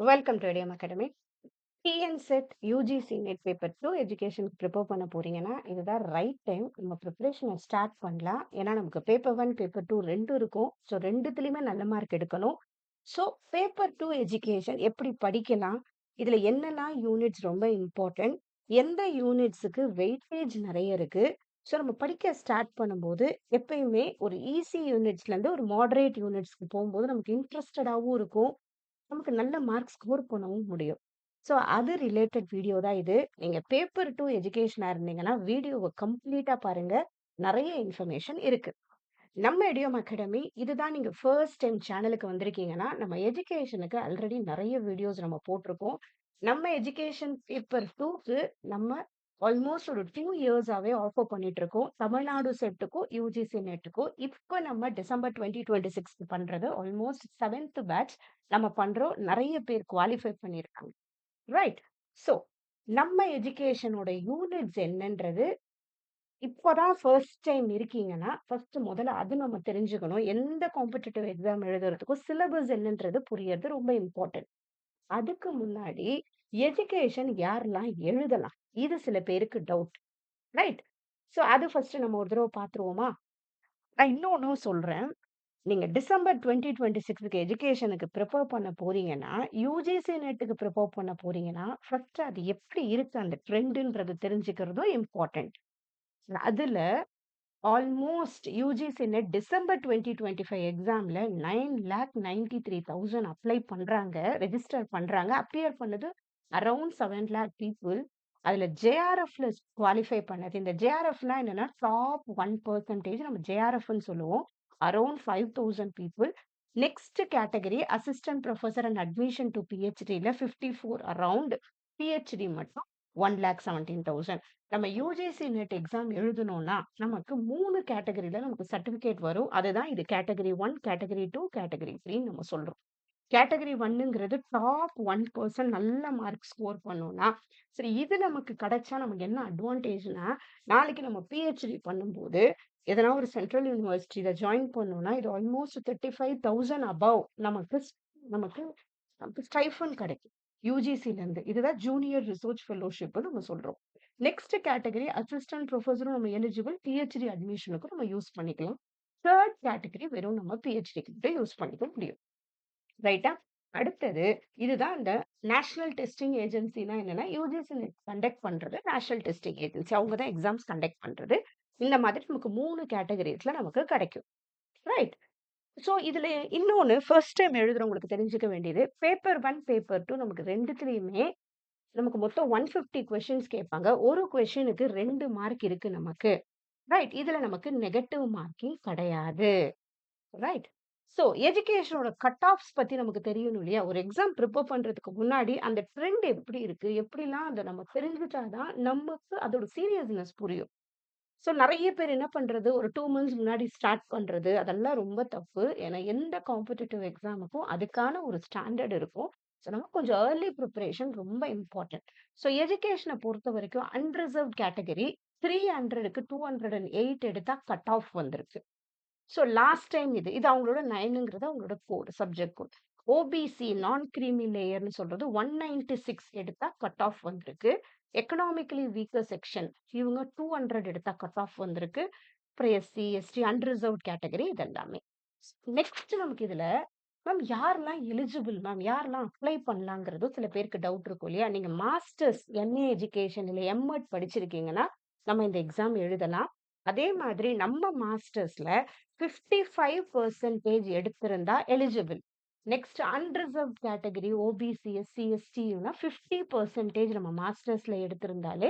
Welcome to idiom academy. TNSET UGC NET paper 2 எஜுகேஷனுக்கு prepare பண்ண போறீங்கன்னா, இதுதான் ரைட் டைம். நம்ம ப்ரிப்பரேஷனை ஸ்டார்ட் பண்ணலாம். ஏன்னா நமக்கு பேப்பர் 1, பேப்பர் 2 2 இருக்கும். ஸோ 2த்துலயுமே நல்ல மார்க் எடுக்கணும். ஸோ பேப்பர் 2 எஜுகேஷன் எப்படி படிக்கலாம்? இதுல என்னெல்லாம் யூனிட்ஸ் ரொம்ப இம்பார்ட்டன்ட்? எந்த யூனிட்ஸுக்கு வெயிட்டேஜ் நெறைய இருக்கு? ஸோ நம்ம படிக்க ஸ்டார்ட் பண்ணும்போது, எப்பயுமே ஒரு ஈஸி யூனிட்ஸ்லேருந்து ஒரு மாடரேட் யூனிட்ஸ்க்கு போம்போது நமக்கு இன்ட்ரஸ்டடாவும் இருக்கும். நமக்கு நல்ல மார்க் ஸ்கோர் பண்ணவும் முடியும். ஸோ அது ரிலேட்டட் வீடியோ தான் இது. நீங்க பேப்பர் 2 எஜுகேஷனா இருந்தீங்கன்னா, வீடியோவ கம்ப்ளீட்டா பாருங்க. நெறைய இன்ஃபர்மேஷன் இருக்கு. நம்ம இடியோம் அகாடமி இதுதான் நீங்க ஃபர்ஸ்ட் டைம் சேனலுக்கு வந்திருக்கீங்கன்னா, நம்ம எஜுகேஷனுக்கு ஆல்ரெடி நெறைய வீடியோஸ் நம்ம போட்டிருக்கோம். நம்ம எஜுகேஷன் பேப்பர் 2க்கு நம்ம ஆல்மோஸ்ட் ஒரு 2 இயர்ஸாவே ஆஃபர் பண்ணிட்டு இருக்கோம். தமிழ்நாடு செட்டுக்கும், யுஜிசி நெட்டுக்கும். இப்ப நம்ம டிசம்பர் 2026க்கு பண்றது ஆல்மோஸ்ட் 7த் பேட்ச் நம்ம பண்றோம். நெறைய பேர் குவாலிஃபை பண்ணியிருக்காங்க. ரைட். ஸோ நம்ம எஜுகேஷனோட யூனிட்ஸ் என்னன்றது இப்பதான் ஃபர்ஸ்ட் டைம் இருக்கீங்கன்னா, ஃபர்ஸ்ட் முதல்ல அது நம்ம தெரிஞ்சுக்கணும். எந்த காம்படிட்டிவ் எக்ஸாம் எழுதுறதுக்கும் சிலபஸ் என்னன்றது புரியறது ரொம்ப இம்பார்ட்டன்ட். அதுக்கு முன்னாடி எஜுகேஷன் யாரெல்லாம் எழுதலாம்? இது சில பேருக்கு டவுட். ரைட். ஸோ அது ஃபர்ஸ்ட் நம்ம ஒரு தடவ பார்த்துருவோமா? நான் இன்னொன்னும் சொல்றேன். நீங்க டிசம்பர் 2026க்கு எஜுகேஷனுக்கு ப்ரிப்பேர் பண்ண போறீங்கன்னா, யுஜிசி நெட்டுக்கு ப்ரிப்பேர் பண்ண போறீங்கன்னா, ஃபர்ஸ்ட் அது எப்படி இருக்கு அந்த ட்ரெண்டுன்றது தெரிஞ்சுக்கிறதும் இம்பார்ட்டன்ட். அதுல ஆல்மோஸ்ட் யுஜிசி நெட் டிசம்பர் 2025 எக்ஸாம்ல 9,93,000 அப்ளை பண்றாங்க. ரெஜிஸ்டர் பண்றாங்க. அப்பியர் பண்ணது அரவுண்ட் 7 லேக் பீப்பிள். அதுல ஜேஆர்எஃப்ல குவாலிஃபை பண்ணது. இந்த ஜேஆர்எஃப்னா என்னன்னா டாப் 1% நம்ம ஜேஆர்எஃப்ன்னு சொல்லுவோம். Around 5,000 people. Next category assistant professor and admission to பிஹெச்டில 54 அரவுண்ட். பிஹெச்டி மட்டும் 1,17,000. நம்ம யுஜிசி நெட் எக்ஸாம் எழுதணும்னா, நமக்கு 3 கேட்டகரில நமக்கு சர்டிஃபிகேட் வரும். அதுதான் இது கேட்டகரி 1, கேட்டகரி 2, கேட்டகரி 3ன்னு நம்ம சொல்றோம். கேட்டகரி 1ங்கிறது டாப் 1% நல்ல மார்க் ஸ்கோர் பண்ணோம்னா, சரி இது நமக்கு கிடைச்சா நமக்கு என்ன அட்வான்டேஜ்னா, நாளைக்கு நம்ம பிஹெச்டி பண்ணும்போது, எதனா ஒரு சென்ட்ரல் யூனிவர்சிட்டில ஜாயின் பண்ணோம்னா, இது ஆல்மோஸ்ட் 35,000 அபவ் நமக்கு நமக்கு ஸ்டைஃபண்ட் கிடைக்கும். யுஜிசிலேருந்து. இதுதான் ஜூனியர் ரிசர்ச் ஃபெல்லோஷிப்ன்னு நம்ம சொல்றோம். நெக்ஸ்ட் கேட்டகரி அசிஸ்டன்ட் புரொஃபஸரும் நம்ம எலிஜிபிள். பிஹெச்டி அட்மிஷனுக்கும் நம்ம யூஸ் பண்ணிக்கலாம். 3 கேட்டகரி வெறும் நம்ம பிஹெச்டிக்கு மட்டும் யூஸ் பண்ணிக்க முடியும். ரைட்டா? அடுத்தது இதுதான் இந்த நேஷனல் டெஸ்டிங் ஏஜென்சினா என்னன்னா, யுஜிசி நெட் கண்டக்ட் பண்றது நேஷனல் டெஸ்டிங் ஏஜென்சி. அவங்க தான் எக்ஸாம்ஸ் கண்டக்ட் பண்றது. இந்த மாதிரி நமக்கு 3 கேட்டகரிஸ்ல நமக்கு கிடைக்கும். ரைட். ஸோ இதுல இன்னொன்னு ஃபர்ஸ்ட் டைம் எழுதுறவங்களுக்கு தெரிஞ்சுக்க வேண்டியது, பேப்பர் 1, பேப்பர் 2 நமக்கு 2த்துலயுமே நமக்கு மொத்தம் 150 கொஸ்டின்ஸ் கேட்பாங்க. ஒரு கொஸ்டினுக்கு 2 மார்க் இருக்கு நமக்கு. ரைட். இதுல நமக்கு நெகட்டிவ் மார்க்கிங் கிடையாது. ரைட். ஸோ எஜுகேஷனோட கட் ஆஃப்ஸ் பத்தி நமக்கு தெரியணும் இல்லையா? ஒரு எக்ஸாம் ப்ரிப்பேர் பண்றதுக்கு முன்னாடி அந்த ட்ரெண்ட் எப்படி இருக்கு? எப்படிலாம் அத நம்ம தெரிஞ்சுட்டா தான் நமக்கு அதோட சீரியஸ்னஸ் புரியும். ஸோ நெறைய பேர் என்ன பண்றது, ஒரு 2 மந்த்ஸ் முன்னாடி ஸ்டார்ட் பண்றது, அதெல்லாம் ரொம்ப தப்பு. ஏன்னா எந்த காம்படிட்டிவ் எக்ஸாமுக்கும் அதுக்கான ஒரு ஸ்டாண்டர்ட் இருக்கும். ஸோ நம்ம கொஞ்சம் ஏர்லி பிரிப்பரேஷன் ரொம்ப இம்பார்ட்டன்ட். ஸோ எஜுகேஷன பொறுத்தவரைக்கும் அன்ரிசர்வ்ட் கேட்டகரி 300க்கு 208 எடுத்தா கட் ஆஃப் வந்திருக்கு. ஸோ லாஸ்ட் டைம் இது. இது அவங்களோட 9ங்கிறது அவங்களோட code, subject code. OBC non creamy லேயர்ன்னு சொல்றது 196 எடுத்தா கட் ஆஃப் வந்திருக்கு. எக்கனாமிக்கலி வீக்கர் செக்ஷன் இவங்க 200 எடுத்தா கட் ஆஃப் வந்திருக்கு. அப்புறம் எஸ்சி, எஸ்டி, அன்ரிசர்வ்ட் கேட்டகரி இது எல்லாமே. நெக்ஸ்ட் நமக்கு இதுல மேம் யாரெல்லாம் எலிஜிபிள் மேம்? யாரெல்லாம் அப்ளை பண்ணலாங்கிறது சில பேருக்கு டவுட் இருக்கும் இல்லையா? நீங்க மாஸ்டர்ஸ் எம்ஏ எஜுகேஷன் இல்ல எம்எட் படிச்சிருக்கீங்கன்னா, நம்ம இந்த எக்ஸாம் எழுதலாம். அதே மாதிரி நம்ம மாஸ்டர்ஸ்ல 55% எடுத்திருந்தா eligible. Next unreserved category OBC, SC, எஸ்டினா 50% நம்ம மாஸ்டர்ஸ்ல எடுத்திருந்தாலே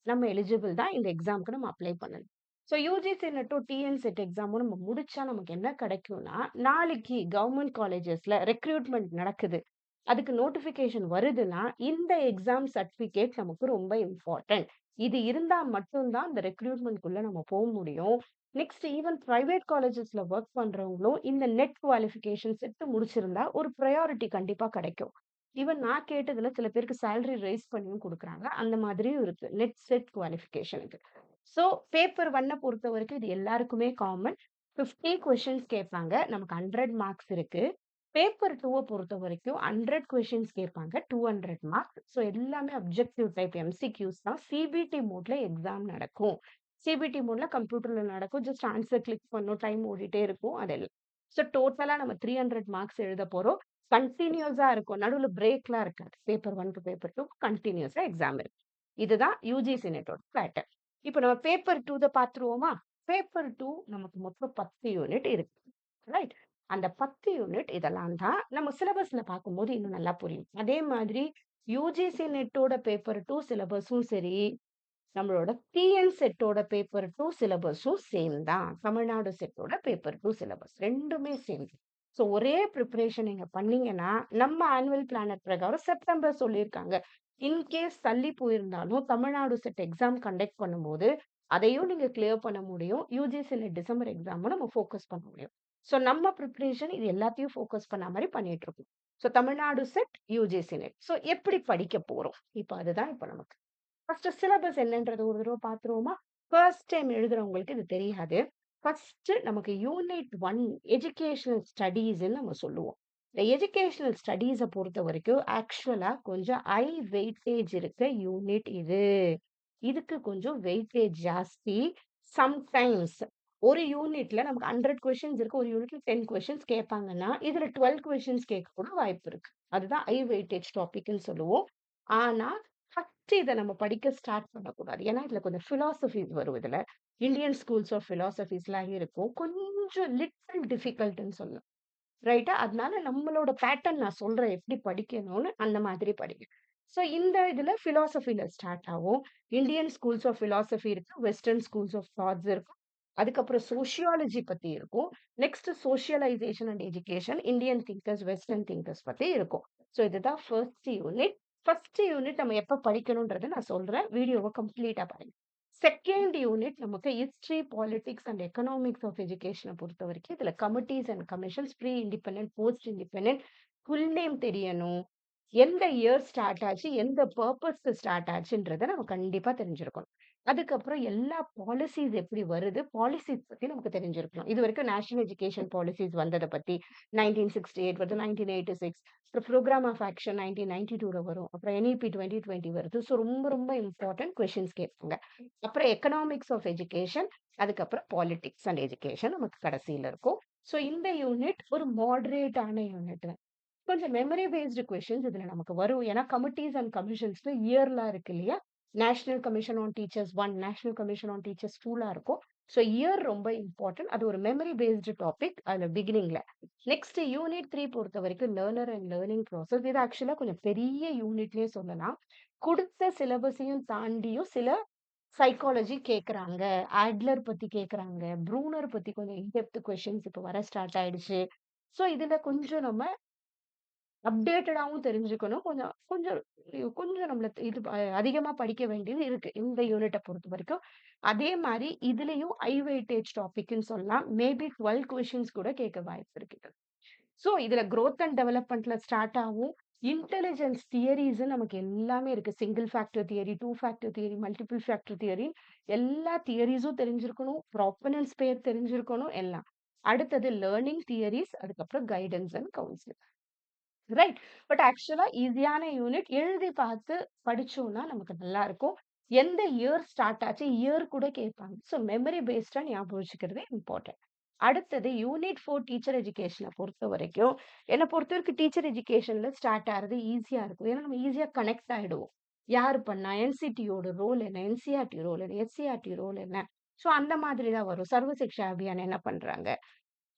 நம்ம எலிஜிபிள் தான் இந்த எக்ஸாம்க்கு நம்ம அப்ளை பண்ணணும். ஸோ யுஜிசி நெட்டும், டிஎன் செட் எக்ஸாமும் நம்ம முடிச்சா நமக்கு என்ன கிடைக்கும்னா, நாளைக்கு கவர்மெண்ட் காலேஜஸ்ல ரெக்ரூட்மெண்ட் நடக்குது. அதுக்கு நோட்டிஃபிகேஷன் வருதுன்னா, இந்த எக்ஸாம் சர்டிஃபிகேட் நமக்கு ரொம்ப இம்பார்ட்டன்ட். இது இருந்தா மட்டும் தான் இந்த ரெக்ரூட்மெண்ட்குள்ள நம்ம முடியும். நெக்ஸ்ட் ஈவன் பிரைவேட் காலேஜஸ்ல வொர்க் பண்றவங்களும் இந்த நெட் குவாலிஃபிகேஷன் செட் முடிச்சிருந்தா ஒரு ப்ரையாரிட்டி கண்டிப்பா கிடைக்கும். ஈவன் நான் கேட்டதுல சில பேருக்கு சேலரி ரைஸ் பண்ணியும் குடுக்குறாங்க. அந்த மாதிரியும் இருக்கு. நெட் செட் குவாலிஃபிகேஷனுக்கு. ஸோ பேப்பர் 1 பொறுத்தவரைக்கும் இது எல்லாருக்குமே காமன். 50 கொஸ்டின்ஸ் கேட்பாங்க. நமக்கு 100 மார்க்ஸ் இருக்கு. பேப்பர் 2 பொறுத்தவரைக்கும் 100 கொஸ்டின்ஸ் கேட்பாங்க. 200 மார்க்ஸ். ஸோ எல்லாமே அப்ஜெக்டிவ் டைப் எம்சிக்யூஸ் தான். சிபிடி மோட்ல எக்ஸாம் நடக்கும். சிபிடி மோட்ல கம்ப்யூட்டர்ல நடக்கும். ஜஸ்ட் ஆன்ஸர் கிளிக் பண்ணும். டைம் ஓடிட்டே இருக்கும். அதெல்லாம். ஸோ டோட்டலா நம்ம 300 மார்க்ஸ் எழுத போறோம். கன்டினியூஸா இருக்கும். நடுவுல பிரேக்லாம் இருக்காது. பேப்பர் 1 டு பேப்பர் 2 கன்டினியூஸா எக்ஸாம் இருக்கு. இதுதான் யுஜிசி நெட்டோட பேட்டர்ன். இப்போ நம்ம பேப்பர் 2 பார்த்துருவோமா? பேப்பர் 2 நமக்கு மொத்தம் 10 யூனிட் இருக்கு. ரைட்? அந்த 10 யூனிட் இதெல்லாம் தான் நம்ம சிலபஸ்ல பார்க்கும்போது இன்னும் நல்லா புரியும். அதே மாதிரி யுஜிசி நெட்டோட பேப்பர் 2 சிலபஸும் சரி, நம்மளோட டிஎன் செட்டோட பேப்பர் 2 சிலபஸும் சேம் தான். தமிழ்நாடு செட்டோட பேப்பர் 2 சிலபஸ் 2மே சேம். ஸோ ஒரே ப்ரிப்பரேஷன் நீங்க பண்ணீங்கன்னா, நம்ம ஆனுவல் பிளானர் பிரகாரம் செப்டம்பர் சொல்லியிருக்காங்க. இன்கேஸ் தள்ளி போயிருந்தாலும் தமிழ்நாடு செட் எக்ஸாம் கண்டக்ட் பண்ணும்போது, அதையும் நீங்க கிளியர் பண்ண முடியும். யுஜிசி நெட் டிசம்பர் எக்ஸாமும் நம்ம ஃபோக்கஸ் பண்ண முடியும். ஸோ நம்ம ப்ரிப்பரேஷன் இது எல்லாத்தையும் ஃபோக்கஸ் பண்ண மாரி பண்ணிட்டு இருக்கோம். So Tamil Nadu set, UGC net. So எப்படி படிக்க போறோம்? இப்ப அதுதான் இப்ப நமக்கு. ஃபர்ஸ்ட் சிலபஸ் என்னன்றது ஒரு தடவ பார்த்துருவோமா? ஃபர்ஸ்ட் டைம் எழுதுறவங்களுக்கு இது தெரியாது. ஃபர்ஸ்ட் நமக்கு யூனிட் 1 எஜுகேஷனல் ஸ்டடீஸ்ன்னு நம்ம சொல்லுவோம். இந்த எஜுகேஷனல் ஸ்டடீஸ பொறுத்தவரைக்கும் ஆக்சுவலா கொஞ்சம் ஹை வெயிட்டேஜ் இருக்க யூனிட் இது. இதுக்கு கொஞ்சம் வெயிட்டேஜ் ஜாஸ்தி. சம்டைம்ஸ் ஒரு யூனிட்ல நமக்கு 100 கொஸ்டின்ஸ் இருக்கு. ஒரு யூனிட்ல 10 கொஸ்டின்ஸ் கேட்பாங்கன்னா, இதுல 12 கொஸ்டின்ஸ் கேட்க கூட வாய்ப்பு இருக்கு. அதுதான் ஹை வெயிட்டேஜ் டாபிக்ன்னு சொல்லுவோம். ஆனா, ஃபர்ஸ்ட் இத நம்ம படிக்க ஸ்டார்ட் பண்ணக்கூடாது. ஏன்னா, இதுல கொஞ்சம் பிலாசபிஸ் வரும் இதுல. இந்தியன் ஸ்கூல்ஸ் ஆஃப் பிலாசபிஸ்லாம் இருக்கும். கொஞ்சம் லிட்டில் டிஃபிகல்ட்ன்னு சொல்லலாம். ரைட்டா? அதனால நம்மளோட பேட்டர்ன் நான் சொல்றேன் எப்படி படிக்கணும்னு, அந்த மாதிரி படிங்க. ஸோ இந்த இதுல பிலாசபில ஸ்டார்ட் ஆகும். இந்தியன் ஸ்கூல்ஸ் ஆஃப் பிலாசபி இருக்கு. வெஸ்டர்ன் ஸ்கூல்ஸ் ஆஃப் தாட்ஸ் இருக்கும். அதுக்கப்புறம் சோசியாலஜி பத்தி இருக்கும். Next socialisation and education, Indian thinkers, western thinkers பத்தி இருக்கும். ஸோ இதுதான் ஃபர்ஸ்ட் யூனிட். ஃபர்ஸ்ட் யூனிட் நம்ம எப்ப படிக்கணும்ன்றத நான் சொல்றேன். வீடியோவ கம்ப்ளீட்டா பாருங்க. செகண்ட் யூனிட் நமக்கு history, politics and economics of எஜுகேஷன பொறுத்தவரைக்கும் இதுல committees and commissions, pre independent, post independent, full name தெரியணும். எந்த இயர் ஸ்டார்ட் ஆச்சு, எந்த பர்ப்பஸ்க்கு ஸ்டார்ட் ஆச்சுன்றத நம்ம கண்டிப்பா தெரிஞ்சிருக்கணும். அதுக்கப்புறம் எல்லா பாலிசிஸ் எப்படி வருது, பாலிசிஸ் பத்தி நமக்கு தெரிஞ்சிருக்கணும். இதுவரைக்கும் நேஷனல் எஜுகேஷன் பாலிசிஸ் வந்தத பத்தி 1968 வருது, 1986 அப்புறம் புரோகிராம் ஆஃப் ஆக்ஷன் 1992ல வரும். அப்புறம் என்இபி 2020 வருது. ஸோ ரொம்ப ரொம்ப இம்பார்ட்டன்ட் கொஸ்டின்ஸ் கேட்பாங்க. அப்புறம் எக்கனாமிக்ஸ் ஆஃப் எஜுகேஷன், அதுக்கப்புறம் பாலிடிக்ஸ் அண்ட் எஜுகேஷன் நமக்கு கடைசியில இருக்கும். ஸோ இந்த யூனிட் ஒரு மாடரேட்டான யூனிட் தான். கொஞ்சம் மெமரி பேஸ்டு கொஸ்டின்ஸ் இதுல நமக்கு வரும். ஏன்னா கமிட்டீஸ் அண்ட் கமிஷன்ஸ்ல இயர்லாம் இருக்கு இல்லையா? National commission on teachers 1, national commission on teachers 2லாம் இருக்கும். ஸோ இயர் ரொம்ப இம்பார்ட்டன்ட். அது ஒரு மெமரி பேஸ்டு டாபிக் அதுல பிகினிங்ல. நெக்ஸ்ட் யூனிட் 3 பொறுத்த வரைக்கும் லேர்னர் அண்ட் லேர்னிங் ப்ராசஸ். இது ஆக்சுவலா கொஞ்சம் பெரிய யூனிட்லயே சொல்லலாம். கொடுத்த சிலபஸையும் தாண்டியும் சில சைக்காலஜி கேட்கறாங்க. ஆட்லர் பத்தி கேட்கறாங்க. ப்ரூனர் பத்தி கொஞ்சம் இன்டெப்த் கொஸ்டின்ஸ் இப்ப வர ஸ்டார்ட் ஆயிடுச்சு. ஸோ இதுல கொஞ்சம் நம்ம அப்டேட்டடாவும் தெரிஞ்சுக்கணும். கொஞ்சம் கொஞ்சம் கொஞ்சம் நம்மள இது அதிகமா படிக்க வேண்டியது இருக்கு. இந்த யூனிட்ட பொறுத்தவரைக்கும். அதே மாரி இதுலயும் ஹை வெயிட்டேஜ் டாபிக்ன்னு சொல்லலாம். மேபி 12 கொஸ்டின்ஸ் கூட கேட்க வாய்ப்பு இருக்கு. ஸோ இதுல குரோத் அண்ட் டெவலப்மென்ட்ல ஸ்டார்ட் ஆகும். இன்டெலிஜென்ஸ் தியரீஸ்ன்னு நமக்கு எல்லாமே இருக்கு. Single factor theory, 2 factor theory, multiple factor theory எல்லா தியரீஸும் தெரிஞ்சிருக்கணும். ப்ராப்பனன்ஸ் பேர் தெரிஞ்சிருக்கணும் எல்லாம். அடுத்தது லேர்னிங் தியரீஸ், அதுக்கப்புறம் guidance and counselling. Right. But ஆக்சுவலா ஈஸியான யூனிட். எழுதி பார்த்து படிச்சோம்னா நமக்கு நல்லா இருக்கும். எந்த இயர் ஸ்டார்ட் ஆச்சு, இயர் கூட கேட்பாங்க. ஸோ மெமரி பேஸ்டா ஞாபகம் வச்சுக்கிறதே இம்பார்ட்டன்ட். அடுத்தது யூனிட் 4 டீச்சர் எஜுகேஷன பொறுத்தவரைக்கும், என்ன பொறுத்தவரைக்கும் டீச்சர் எஜுகேஷன்ல ஸ்டார்ட் ஆறது ஈஸியா இருக்கும். ஏன்னா நம்ம ஈஸியா கனெக்ட் ஆயிடுவோம். யாரு பண்ணா? என்சிடியோட ரோல் என்ன? என்சிஆர்டி ரோல் என்ன? எஸ்சிஆர்டி ரோல் என்ன? ஸோ அந்த மாதிரி தான் வரும். சர்வ சிக்ஷா அபியான் என்ன பண்றாங்க?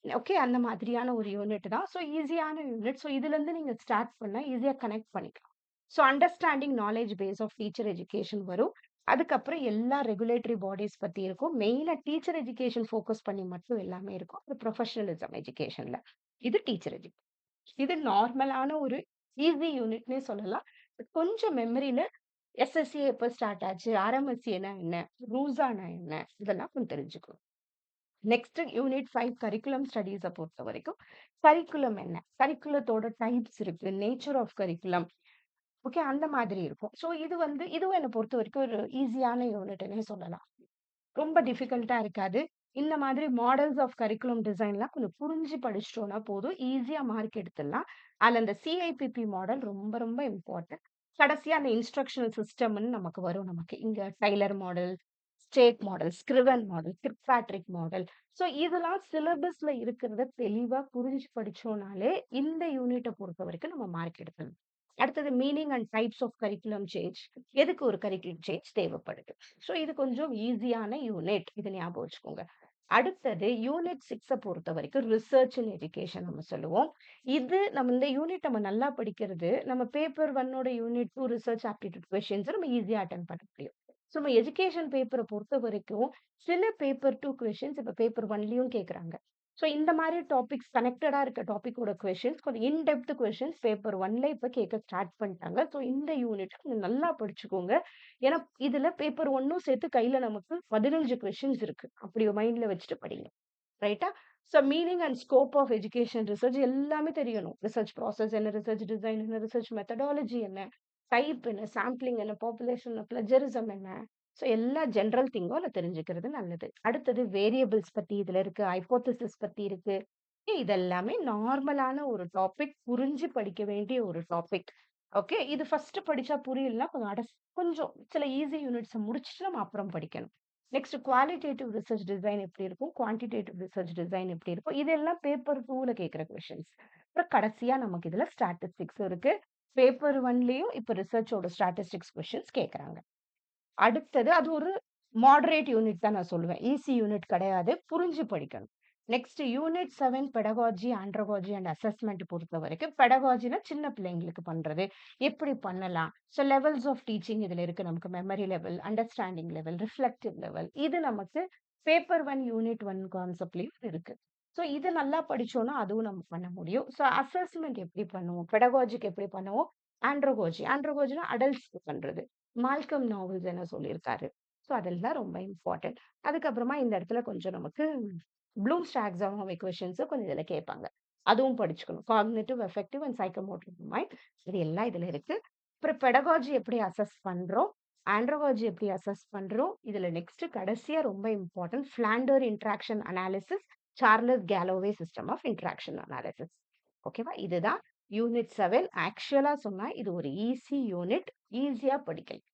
ஓகே. அந்த மாதிரியான ஒரு யூனிட் தான். ஸோ ஈஸியான யூனிட். ஸோ இதுலருந்து நீங்க ஸ்டார்ட் பண்ணா ஈஸியா கனெக்ட் பண்ணிக்கலாம். So understanding knowledge base of teacher education வரும். அதுக்கப்புறம் எல்லா ரெகுலேட்டரி பாடிஸ் பத்தி இருக்கும். மெயினா டீச்சர் எஜுகேஷன் ஃபோக்கஸ் பண்ணி மட்டும் எல்லாமே இருக்கும். அது ப்ரொஃபஷனலிசம் எஜுகேஷன்ல. இது டீச்சர் இது நார்மலான ஒரு ஈஸி யூனிட்னே சொல்லலாம். பட் கொஞ்சம் மெமரியில எஸ்எஸ்சி எப்ப ஸ்டார்ட் ஆச்சு? ஆர்எம்எஸ்சினா என்ன? ரூஸானா என்ன? இதெல்லாம் கொஞ்சம் தெரிஞ்சுக்கணும். நெக்ஸ்ட் யூனிட் 5 கரிக்குலம் ஸ்டடீஸ பொறுத்தவரைக்கும், கரிக்குலம் என்ன? கரிக்குலத்தோட டைப்ஸ் இருக்கு. Nature of curriculum. ஓகே. அந்த மாதிரி இருக்கும். ஸோ இது இதுவும் என்ன பொறுத்தவரைக்கும் ஒரு ஈஸியான யூனிட்ன்னே சொல்லலாம். ரொம்ப டிஃபிகல்ட்டா இருக்காது. இந்த மாதிரி மாடல்ஸ் ஆஃப் கரிக்குலம் டிசைன்லாம் கொஞ்சம் புரிஞ்சு படிச்சிட்டோம்னா போதும். ஈஸியா மார்க் எடுத்துடலாம். அதுல அந்த சிஐபிபி மாடல் ரொம்ப ரொம்ப இம்பார்ட்டன்ட். கடைசியா அந்த இன்ஸ்ட்ரக்ஷனல் சிஸ்டம்ன்னு நமக்கு வரும் நமக்கு. இங்க Tyler model, Stake model, Scriven model, Kirkpatrick model. So இதெல்லாம் சிலபஸ்ல இருக்கிறத தெளிவா புரிஞ்சு படிச்சோம்னாலே, இந்த யூனிட்ட பொறுத்தவரைக்கும் நம்ம மார்க் எடுத்துடலாம். அடுத்தது meaning and types of curriculum change. எதுக்கு ஒரு கரிக்குலம் சேஞ்ச் தேவைப்படுது? ஸோ இது கொஞ்சம் ஈஸியான யூனிட். இத ஞாபகம் வச்சுக்கோங்க. அடுத்தது யூனிட் 6 பொறுத்தவரைக்கும் ரிசர்ச் இன் எஜுகேஷன் நம்ம சொல்லுவோம். இது நம்ம இந்த யூனிட் நம்ம நல்லா படிக்கிறது, நம்ம paper 1 unit 2 research aptitude questions நம்ம ஈஸியா அட்டெண்ட் பண்ண முடியும். ஸோ நம்ம எஜுகேஷன் பேப்பர பொறுத்தவரைக்கும், சில பேப்பர் 2 கொஸ்டின்ஸ் இப்ப பேப்பர் 1லயும் கேட்கறாங்க. ஸோ இந்த மாரி டாபிக்ஸ் கனெக்டடா இருக்க டாபிக்கோட கொஸ்டின்ஸ் கொஞ்சம் இன் டெப்த் கொஸ்டின்ஸ் பேப்பர் 1ல இப்ப கேட்க ஸ்டார்ட் பண்ணிட்டாங்க. ஸோ இந்த யூனிட் கொஞ்சம் நல்லா படிச்சுக்கோங்க. ஏன்னா, இதுல பேப்பர் 1ம் சேர்த்து கையில நமக்கு 15 கொஸ்டின்ஸ் இருக்கு. அப்படி மைண்ட்ல வச்சுட்டு படிங்க. ரைட்டா? So meaning and scope of education research எல்லாமே தெரியணும். ரிசர்ச் ப்ராசஸ் என்ன, ரிசர்ச் டிசைன் என்ன, ரிசர்ச் மெத்தடாலஜி என்ன, டைப் என்ன, சாம்பிளிங் என்ன, பாப்புலேஷன் என்ன, பிளஜரிசம் என்ன. ஸோ எல்லா ஜெனரல் திங்கும் அதுல தெரிஞ்சுக்கிறது நல்லது. அடுத்தது வேரியபிள்ஸ் பத்தி இதுல இருக்கு, ஹைப்போதசிஸ் பத்தி இருக்கு. இதெல்லாமே நார்மலான ஒரு டாபிக். புரிஞ்சு படிக்க வேண்டிய ஒரு டாபிக். ஓகே. இது ஃபர்ஸ்ட் படிச்சா புரியலன்னா கொஞ்சம் சில ஈஸி யூனிட்ஸ முடிச்சுட்டு நம்ம அப்புறம் படிக்கணும். நெக்ஸ்ட் குவாலிட்டேட்டிவ் ரிசர்ச் டிசைன் எப்படி இருக்கும்? குவான்டிடேட்டிவ் ரிசர்ச் டிசைன் எப்படி இருக்கும்? இதெல்லாம் பேப்பர் 2ல கேட்கிற கொஸ்டின்ஸ். அப்புறம் கடைசியா நமக்கு இதுல ஸ்டாட்டிஸ்டிக்ஸ் இருக்கு. பேப்பர் 1லயும் இப்ப ரிசர்ச்சோட ஸ்டாட்டிஸ்டிக்ஸ் கொஸ்டின்ஸ் கேட்கறாங்க. அடுத்தது அது ஒரு மாடரேட் யூனிட் தான் நான் சொல்லுவேன். ஈஸி யூனிட் கிடையாது. புரிஞ்சு படிக்கணும். Next unit 7 pedagogy, andragogy and assessment பொறுத்தவரைக்கும், பெடகாஜினா சின்ன பிள்ளைங்களுக்கு பண்றது. எப்படி பண்ணலாம்? ஸோ லெவல்ஸ் ஆஃப் டீச்சிங் இதுல இருக்கு. நமக்கு memory level, understanding level, reflective level. இது நமக்கு பேப்பர் 1 யூனிட் 1 கான்செப்ட்லயும் இருக்கு. ஸோ இது நல்லா படிச்சோம்னா அதுவும் நம்ம பண்ண முடியும். ஸோ அசஸ்மென்ட் எப்படி பண்ணுவோம்? பெடகாஜிக்கு எப்படி பண்ணுவோம்? ஆண்ட்ரோகாஜினா அடல்ட்ஸ்க்கு பண்றது. மால்கம் நாவல்ஸ் என்ன சொல்லியிருக்காரு. ஸோ அதெல்லாம் ரொம்ப இம்பார்ட்டன்ட். அதுக்கப்புறமா இந்த இடத்துல கொஞ்சம் நமக்கு ப்ளூம்ஸ் டாக்ஸானமி கொஸ்டின்ஸ் கொஞ்சம் இதுல கேட்பாங்க. அதுவும் படிச்சுக்கணும். Cognitive, affective and psychomotor mind. இது எல்லாம் இதுல இருக்கு. அப்புறம் பெடகாஜி எப்படி அசஸ் பண்றோம்? ஆண்ட்ரோகாஜி எப்படி அசஸ் பண்றோம்? இதுல நெக்ஸ்ட் கடைசியா ரொம்ப important Flanders interaction analysis, Charles Galloway system of interaction analysis. ஓகேவா? இதுதான் யூனிட் 7. ஆக்சுவலா சொன்னா இது ஒரு ஈஸி யூனிட். ஈஸியா படிக்கலாம்.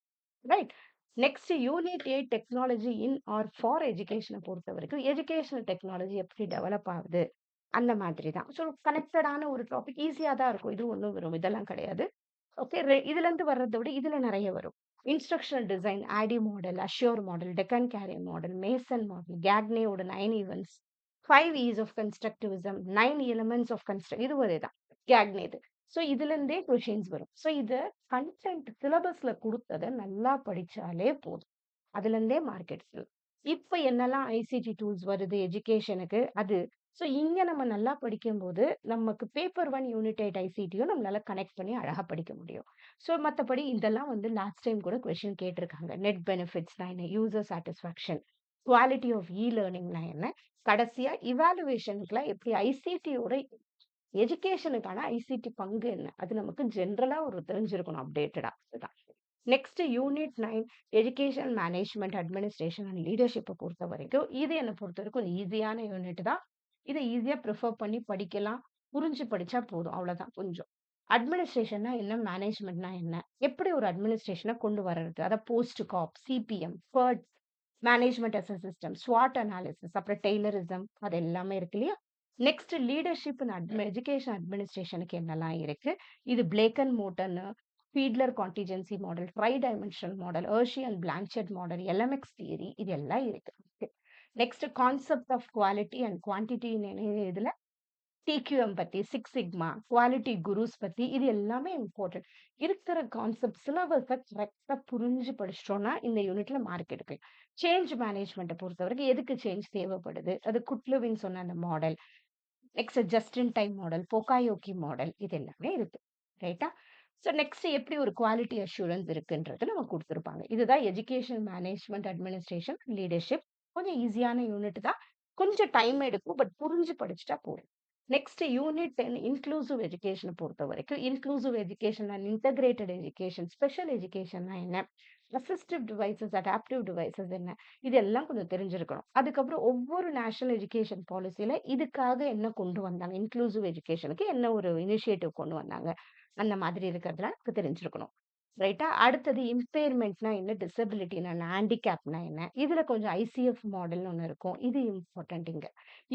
Right. Next unit 8 technology in or for எஜுகேஷன பொறுத்தவரைக்கும், எஜுகேஷனல் டெக்னாலஜி எப்படி டெவலப் ஆகுது? அந்த மாதிரி தான். ஸோ கனெக்டடான ஒரு டாபிக் ஈஸியா தான் இருக்கும். இது ஒண்ணும் வெறும் இதெல்லாம் கிடையாது. ஓகே. இதுலருந்து வர்றத விட இதுல நெறைய வரும். Instructional design, ADDIE model, ASSURE model, Dick and Carey model, Mason model, கேக்னேயோட 9 events, 5 E's of constructivism, 9 elements of இது ஒரே தான். கேக்னேது. ஸோ இதுலருந்தே கொஷின்ஸ் வரும். ஸோ இத கன்டென்ட் சிலபஸ்ல குடுத்தத நல்லா படிச்சாலே போதும். அதுலருந்தே மார்க் எடுத்துடலாம். இப்ப என்னெல்லாம் ஐசிடி டூல்ஸ் வருது எஜுகேஷனுக்கு அது. ஸோ இங்க நம்ம நல்லா படிக்கும்போது, நமக்கு பேப்பர் 1 யூனிட் 8 ஐசிடியும் நம்மளால கனெக்ட் பண்ணி அழகா படிக்க முடியும். ஸோ மத்தபடி இதெல்லாம் வந்து லாஸ்ட் டைம் கூட கொஸ்டின் கேட்டிருக்காங்க. நெட் பெனிஃபிட்ஸ்னா என்ன? யூசர் சாட்டிஸ்ஃபேக்ஷன், குவாலிட்டி ஆஃப் லேர்னிங்னா என்ன? கடைசியா இவாலுவேஷனுக்குலாம் எப்படி ஐசிடியோட எஜுகேஷனுக்கான ஐசிடி பங்கு என்ன? அது நமக்கு ஜெனரலா ஒரு தெரிஞ்சிருக்கணும் அப்டேட்டடா. அதுதான். Next unit 9 education management, administration and லீடர்ஷிப்ப பொறுத்தவரைக்கும், இது என்ன பொறுத்தவரைக்கும் ஈஸியான யூனிட் தான். இத ஈஸியா பிரிஃபர் பண்ணி படிக்கலாம். புரிஞ்சு படிச்சா போதும். அவ்வளவுதான் கொஞ்சம். அட்மினிஸ்ட்ரேஷன்னா என்ன? மேனேஜ்மென்ட்னா என்ன? எப்படி ஒரு அட்மினிஸ்ட்ரேஷன கொண்டு வர்றது? அத POSDCORB, CPM, PERT, management as a system, ஸ்வாட் அனாலிசிஸ், அப்புறம் டெய்லரிசம் அது எல்லாமே இருக்கு இல்லையா? நெக்ஸ்ட் லீடர்ஷிப் இன் எஜுகேஷன் அட்மினிஸ்ட்ரேஷனுக்கு என்னலாம் இருக்கு? இது பிளேக் அண்ட் மோட்டர்ன்னு, Fiedler contingency model, tri dimensional model, Hersey and Blanchard model, LMX theory இது எல்லாம் இருக்கு. நெக்ஸ்ட் concept of quality and quantity இதுல டிக்யூஎம் பத்தி, சிக்ஸ் சிக்மா, குவாலிட்டி குருஸ் பத்தி இது எல்லாமே இம்பார்ட்டன்ட். இருக்கிற கான்செப்ட் சிலபஸ கரெக்ட்டா புரிஞ்சு படிச்சிட்டோம்னா, இந்த யூனிட்ல மார்க் எடுக்கலாம். சேஞ்ச் மேனேஜ்மென்ட்ட பொறுத்தவரைக்கும் எதுக்கு சேஞ்ச் தேவைப்படுது? அது குட்லுவின் சொன்ன அந்த model. Next just in time model, poka yoke model இது எல்லாமே இருக்கு. ரைட்டா? ஸோ நெக்ஸ்ட் எப்படி ஒரு குவாலிட்டி அஷ்யூரன்ஸ் இருக்குன்றது நமக்கு குடுத்திருப்பாங்க. இதுதான் எஜுகேஷன் மேனேஜ்மென்ட், அட்மினிஸ்ட்ரேஷன், லீடர்ஷிப். கொஞ்சம் ஈஸியான யூனிட் தான். கொஞ்சம் டைம் எடுக்கும். பட் புரிஞ்சு படிச்சுட்டா போதும். நெக்ஸ்ட் யூனிட் 10 இன்க்ளூசிவ் எஜுகேஷன பொறுத்தவரைக்கும், inclusive education and integrated education, special எஜுகேஷன்னா என்ன? அசிஸ்டிவ் டிவைசஸ், அடாப்டிவ் டிவைசஸ் என்ன? இதெல்லாம் கொஞ்சம் தெரிஞ்சிருக்கணும். அதுக்கப்புறம் ஒவ்வொரு நேஷனல் எஜுகேஷன் பாலிசில இதுக்காக என்ன கொண்டு வந்தாங்க? இன்க்ளூசிவ் எஜுகேஷனுக்கு என்ன ஒரு இனிஷியேட்டிவ் கொண்டு வந்தாங்க? அந்த மாதிரி இருக்கிறதெல்லாம் நமக்கு தெரிஞ்சிருக்கணும். ரைட்டா? அடுத்தது இம்பேர்மென்ட்னா என்ன? டிசபிலிட்டினா என்ன? ஹேண்டிகேப்னா என்ன? இதுல கொஞ்சம் ஐசிஎஃப் மாடல்னு ஒண்ணு இருக்கும். இது இம்பார்ட்டன்ட் இங்க.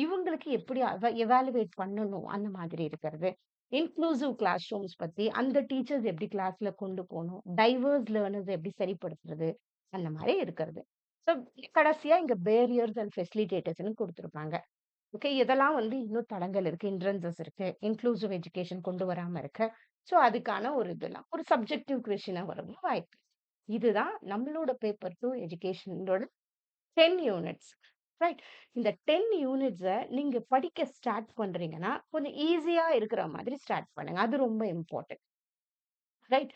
இவங்களுக்கு எப்படி எவாலுவேட் பண்ணணும்? அந்த மாதிரி இருக்கிறது. இன்க்ளூசிவ் கிளாஸ் ரூம்ஸ் பத்தி, அந்த டீச்சர்ஸ் எப்படி கிளாஸ்ல கொண்டு போணும்? டைவர்ஸ் லேர்னர்ஸ் எப்படி சரிப்படுத்துறது? அந்த மாரி இருக்கிறது. ஸோ கடைசியா இங்க பேரியர்ஸ் அண்ட் ஃபெசிலிட்டேட்டர்ஸ்ன்னு குடுத்திருப்பாங்க. ஓகே. இதெல்லாம் இன்னும் தடங்கல் இருக்கு. ஹிண்ட்ரன்ஸஸ் இருக்கு. இன்க்ளூசிவ் எஜுகேஷன் கொண்டு வராம இருக்கு. ஸோ அதுக்கான ஒரு இதெல்லாம் ஒரு சப்ஜெக்டிவ் கொஸ்டினா வரவும் வாய்ப்பு. இதுதான் நம்மளோட பேப்பர் 2 எஜுகேஷனோட 10 யூனிட்ஸ். ரைட். இந்த 10 யூனிட்ஸ நீங்க படிக்க ஸ்டார்ட் பண்றீங்கன்னா, கொஞ்சம் ஈஸியா இருக்கிற மாதிரி ஸ்டார்ட் பண்ணுங்க. அது ரொம்ப இம்பார்ட்டன்ட். ரைட்.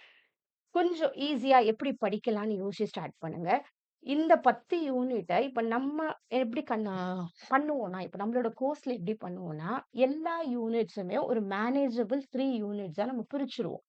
கொஞ்சம் ஈஸியா எப்படி படிக்கலாம்ன்னு யோசிச்சு ஸ்டார்ட் பண்ணுங்க. இந்த 10 யூனிட்ட இப்ப நம்ம எப்படி பண்ணுவோம்னா, இப்ப நம்மளோட கோர்ஸ்ல எப்படி பண்ணுவோம்னா, எல்லா யூனிட்ஸுமே ஒரு மேனேஜபிள் 3 யூனிட்ஸா நம்ம பிரிச்சுருவோம்.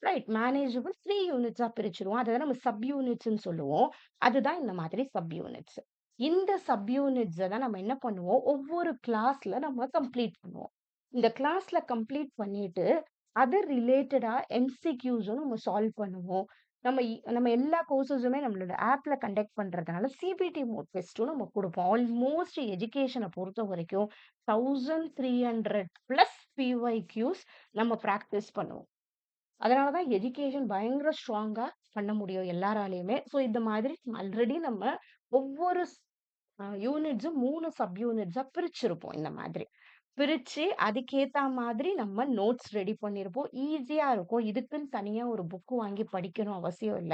ரைட். மேனேஜபிள் 3 யூனிட்ஸா பிரிச்சுருவோம். அத நம்ம சப் யூனிட்ஸ்ன்னு சொல்லுவோம். அதுதான் இந்த மாதிரி சப் யூனிட்ஸ். இந்த சப் யூனிட்ஸ தான் நம்ம என்ன பண்ணுவோம், ஒவ்வொரு கிளாஸ்ல நம்ம கம்ப்ளீட் பண்ணுவோம். இந்த கிளாஸ்ல கம்ப்ளீட் பண்ணிட்டு, அது ரிலேட்டடா எம்சிக்யூஸும் நம்ம சால்வ் பண்ணுவோம். நம்ம எல்லா கோர்ஸஸுமே நம்மளோட ஆப்ல கண்டக்ட் பண்றதுனால, சிபிடி மோட் டெஸ்ட்டும் நம்ம குடுப்போம். ஆல்மோஸ்ட் எஜுகேஷன பொறுத்தவரைக்கும் 1300 பிளஸ் பிஒய்க்யூஸ் நம்ம பிராக்டிஸ் பண்ணுவோம். அதனால தான் எஜுகேஷன் பயங்கர ஸ்ட்ராங்கா பண்ண முடியும் எல்லாராலயுமே. ஸோ இந்த மாதிரி ஆல்ரெடி நம்ம ஒவ்வொரு யூனிட்ஸும் 3 சப் யூனிட்ஸா பிரிச்சிருப்போம் இந்த மாதிரி. பிரிச்சு அதுக்கேத்தா மாதிரி நம்ம நோட்ஸ் ரெடி பண்ணியிருப்போம். ஈஸியா இருக்கும். இதுக்குன்னு தனியா ஒரு புக் வாங்கி படிக்கணும் அவசியம் இல்ல.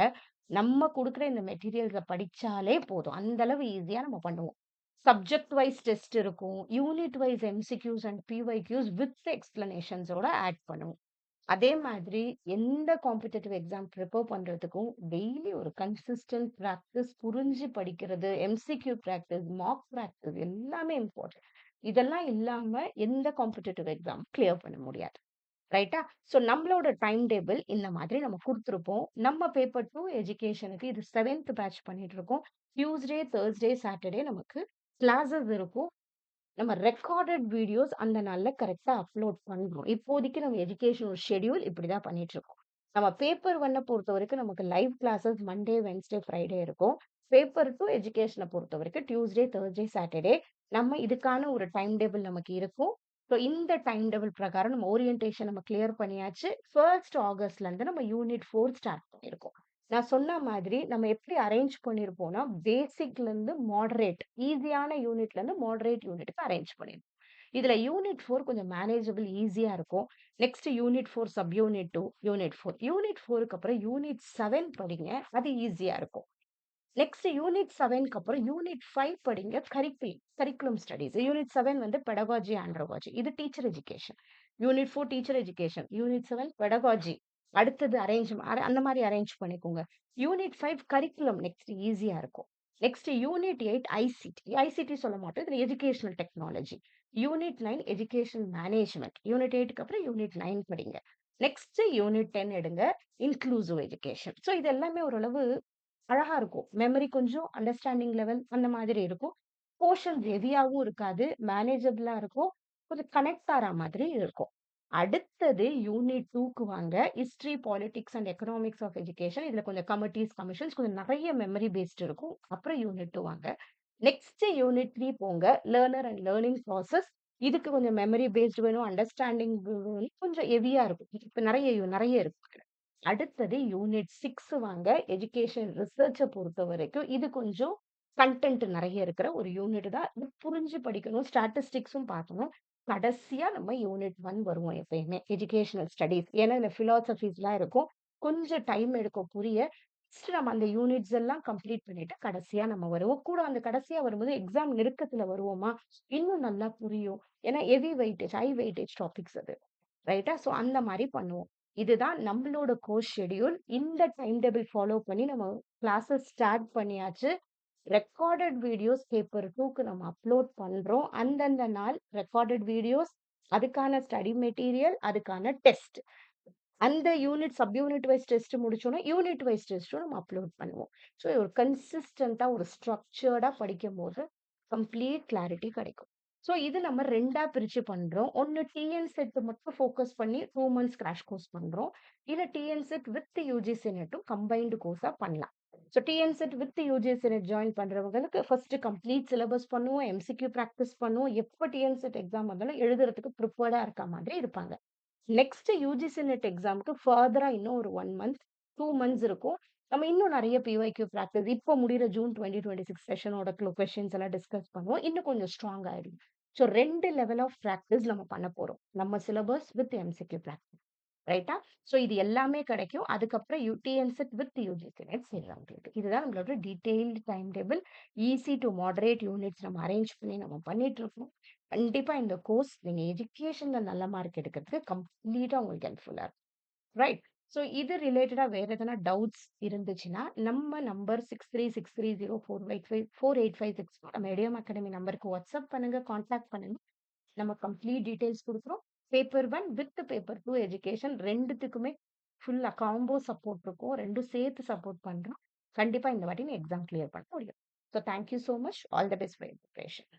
நம்ம குடுக்குற இந்த மெட்டீரியல்ஸ படிச்சாலே போதும். அந்த அளவு ஈஸியா நம்ம பண்ணுவோம். சப்ஜெக்ட் வைஸ் டெஸ்ட் இருக்கும். Unit wise MCQs and PYQs with எக்ஸ்பிளனேஷன்ஸோட ஆட் பண்ணுவோம். அதே மாதிரி எந்த காம்படிட்டிவ் எக்ஸாம் ப்ரிப்பேர் பண்றதுக்கும் டெய்லி ஒரு கன்சிஸ்டன்ட் பிராக்டிஸ், புரிஞ்சு படிக்கிறது, எம்சிக்யூ பிராக்டிஸ், மாக் பிராக்டிஸ் எல்லாமே இம்பார்ட்டன்ட். இதெல்லாம் இல்லாம எந்த காம்படிட்டிவ் எக்ஸாம் கிளியர் பண்ண முடியாது. ரைட்டா? ஸோ நம்மளோட டைம் டேபிள் இந்த மாதிரி நம்ம குடுத்துருப்போம். நம்ம பேப்பர் 2 எஜுகேஷனுக்கு இது 7த் பேட்ச் பண்ணிட்டு இருக்கோம். டியூஸ்டே, தர்ஸ்டே, சாட்டர்டே நமக்கு கிளாஸஸ் இருக்கும். நம்ம ரெக்கார்டட் வீடியோஸ் அந்த நாள்ல கரெக்ட்டா அப்லோட் பண்றோம். இப்போதைக்கு நம்ம எஜுகேஷனல் ஷெட்யூல் இப்படிதான் பண்ணிட்டு இருக்கோம். நம்ம பேப்பர் 1 பொறுத்தவரைக்கும் நமக்கு live classes Monday, Wednesday, Friday இருக்கும். பேப்பர் 2 எஜுகேஷன பொறுத்தவரைக்கும் டியூஸ்டே, தர்ஸ்டே, சாட்டர்டே நம்ம இதுக்கான ஒரு டைம் டேபிள் நமக்கு இருக்கும். ஸோ இந்த டைம் டேபிள் பிரகாரம் நம்ம ஓரியன்டேஷன் நம்ம கிளியர் பண்ணியாச்சு. 1 ஆகஸ்ட்ல இருந்து நம்ம யூனிட் 4 ஸ்டார்ட் பண்ணியிருக்கோம். நான் சொன்ன மாதிரி நம்ம எப்படி அரேஞ்ச் பண்ணியிருப்போம்னா, பேசிக்ல இருந்து மாடரேட் ஈஸியான யூனிட்ல இருந்து மாடரேட் யூனிட்க்கு அரேஞ்ச் பண்ணியிருப்போம். இதுல யூனிட் 4 கொஞ்சம் மேனேஜபிள் ஈஸியா இருக்கும். Next unit 4 sub unit 2, unit 4. Unit 4க்கு அப்புறம் யூனிட் 7 படிங்க. அது ஈஸியா இருக்கும். நெக்ஸ்ட் யூனிட் 7க்கு அப்புறம் யூனிட் 5 படிங்க. Curriculum studies. Unit 7 pedagogy, andragogy. இது teacher education. Unit 4 teacher education. Unit 7 pedagogy. அடுத்தது அந்த மாரி அரேஞ்ச் பண்ணிக்கோங்க. யூனிட் 5 கரிக்குலம் நெக்ஸ்ட் ஈஸியா இருக்கும். Next unit 8 ICT. ஐசிடி சொல்ல மாட்டோம். இதுல educational technology. Unit 9 education management. Unit 8க்கு அப்புறம் யூனிட் 9 படிங்க. நெக்ஸ்ட் யூனிட் 10 எடுங்க. Inclusive education. ஸோ இது எல்லாமே ஓரளவு அழகா இருக்கும். மெமரி கொஞ்சம் அண்டர்ஸ்டாண்டிங் லெவல் அந்த மாதிரி இருக்கும். போர்ஷன்ஸ் ஹெவியாவும் இருக்காது. மேனேஜபிளா இருக்கும். கொஞ்சம் கனெக்ட் ஆற மாதிரி இருக்கும். அடுத்தது யூனிட் 2க்கு வாங்க. History, politics and economics of education. இதுல கொஞ்சம் கமிட்டீஸ், கமிஷன்ஸ் கொஞ்சம் நெறைய மெமரி பேஸ்ட் இருக்கும். அப்புறம் யூனிட் 2 வாங்க. நெக்ஸ்ட் யூனிட் 3 போங்க. Learner and learning process. இதுக்கு கொஞ்சம் மெமரி பேஸ்ட் வேணும். அண்டர்ஸ்டாண்டிங் வேணும். கொஞ்சம் ஹெவியா இருக்கும். இப்ப நெறைய இருக்கு. அடுத்தது யூனிட் 6 வாங்க. எஜுகேஷன் ரிசர்ச்ச பொறுத்தவரைக்கும் இது கொஞ்சம் கன்டென்ட் நெறைய இருக்கிற ஒரு யூனிட் தான். இது புரிஞ்சு படிக்கணும். ஸ்டாட்டிஸ்டிக்ஸும் பார்க்கணும். கடைசியா நம்ம யூனிட் 1 வருவோம் எப்பயுமே. Educational studies. ஏன்னா இதுல பிலாசபிஸ்லாம் இருக்கும். கொஞ்சம் டைம் எடுக்கும் புரிய. ஃபர்ஸ்ட் நம்ம அந்த யூனிட்ஸ் எல்லாம் கம்ப்ளீட் பண்ணிட்டு கடைசியா நம்ம வருவோம். கூட அந்த கடைசியா வரும்போது எக்ஸாம் நெருக்கத்துல வருவோமா, இன்னும் நல்லா புரியும். ஏன்னா ஹை வெயிட்டேஜ் டாபிக்ஸ் அது. ரைட்டா? ஸோ அந்த மாரி பண்ணுவோம். இதுதான் நம்மளோட கோர்ஸ் ஷெட்யூல். இந்த டைம் டேபிள் ஃபாலோ பண்ணி நம்ம கிளாஸஸ் ஸ்டார்ட் பண்ணியாச்சு. ரெக்கார்டட் வீடியோஸ் பேப்பர் 2க்கு நம்ம அப்லோட் பண்றோம். அந்தந்த நாள் ரெக்கார்டட் வீடியோஸ், அதுக்கான ஸ்டடி மெட்டீரியல், அதுக்கான டெஸ்ட். அந்த unit, sub unit wise test முடிச்சோனே, யூனிட் வைஸ் டெஸ்ட்டும் நம்ம அப்லோட் பண்ணுவோம். ஸோ ஒரு கன்சிஸ்டன்ட்டா, ஒரு ஸ்ட்ரக்சர்டா படிக்கும்போது, கம்ப்ளீட் கிளாரிட்டி கிடைக்கும். ஸோ இது நம்ம 2ஆ பிரிச்சு பண்றோம். ஒண்ணு டிஎன் செட் மட்டும் ஃபோக்கஸ் பண்ணி 2 மந்த்ஸ் கிராஷ் கோர்ஸ் பண்றோம். இல்ல டிஎன் செட் வித் யுஜிசி நெட்டும் கம்பைன்டு கோர்ஸா பண்ணலாம். So TN SET with UGC NET join பண்றவங்களுக்கு ஃபர்ஸ்ட் கம்ப்ளீட் சிலபஸ் பண்ணுவோம், எம்சிக்யூ பிராக்டிஸ் பண்ணுவோம். எப்ப டிஎன் செட் எக்ஸாம் வந்தாலும் எழுதுறதுக்கு ப்ரிப்பேர்டா இருக்க மாதிரி இருப்பாங்க. நெக்ஸ்ட் யுஜிசி நெட் எக்ஸாம்க்கு ஃபர்தரா இன்னும் ஒரு 1 மந்த், 2 மந்த்ஸ் இருக்கும். நம்ம இன்னும் நெறைய பிஒய்க்யூ பிராக்டிஸ் இப்போ முடியிற ஜூன் 2026 செஷனோட கொஸ்டின்ஸ் எல்லாம் டிஸ்கஸ் பண்ணுவோம். இன்னும் கொஞ்சம் ஸ்ட்ராங் ஆயிடும். ஸோ 2 லெவல் ஆஃப் பிராக்டிஸ் நம்ம பண்ண போறோம். நம்ம சிலபஸ் வித் எம்சிக்யூ பிராக்டிஸ். ரைட்டா? ஸோ இது எல்லாமே கிடைக்கும். அதுக்கப்புறம் டிஎன்செட் வித் யுஜிசி நெட் சேர்றோம் உங்களுக்கு. இதுதான் நம்மளோட detailed time table. Easy to moderate units நம்ம அரேஞ்ச் பண்ணி நம்ம பண்ணிட்டு இருக்கோம். கண்டிப்பா இந்த கோர்ஸ் நீங்க எஜுகேஷன்ல நல்ல மார்க் எடுக்கிறதுக்கு கம்ப்ளீட்டா உங்களுக்கு ஹெல்ப்ஃபுல்லா இருக்கும். ரைட்? ஸோ இது ரிலேட்டடா வேற எதனா டவுட்ஸ் இருந்துச்சுன்னா, நம்ம நம்பர் 63630485 நம்ம எடியம் அகாடமி நம்பருக்கு வாட்ஸ்அப் பண்ணுங்க, கான்டாக்ட் பண்ணுங்க. நம்ம கம்ப்ளீட் டீடைல்ஸ் குடுக்குறோம். பேப்பர் 1 வித் பேப்பர் 2 எஜுகேஷன் 2த்துக்குமே ஃபுல்லா காம்போ சப்போர்ட் இருக்கும். 2ம் சேர்த்து சப்போர்ட் பண்றோம். கண்டிப்பா இந்த வாட்டி நீ எக்ஸாம் கிளியர் பண்ண முடியும். So thank you so much. All the best for your preparation.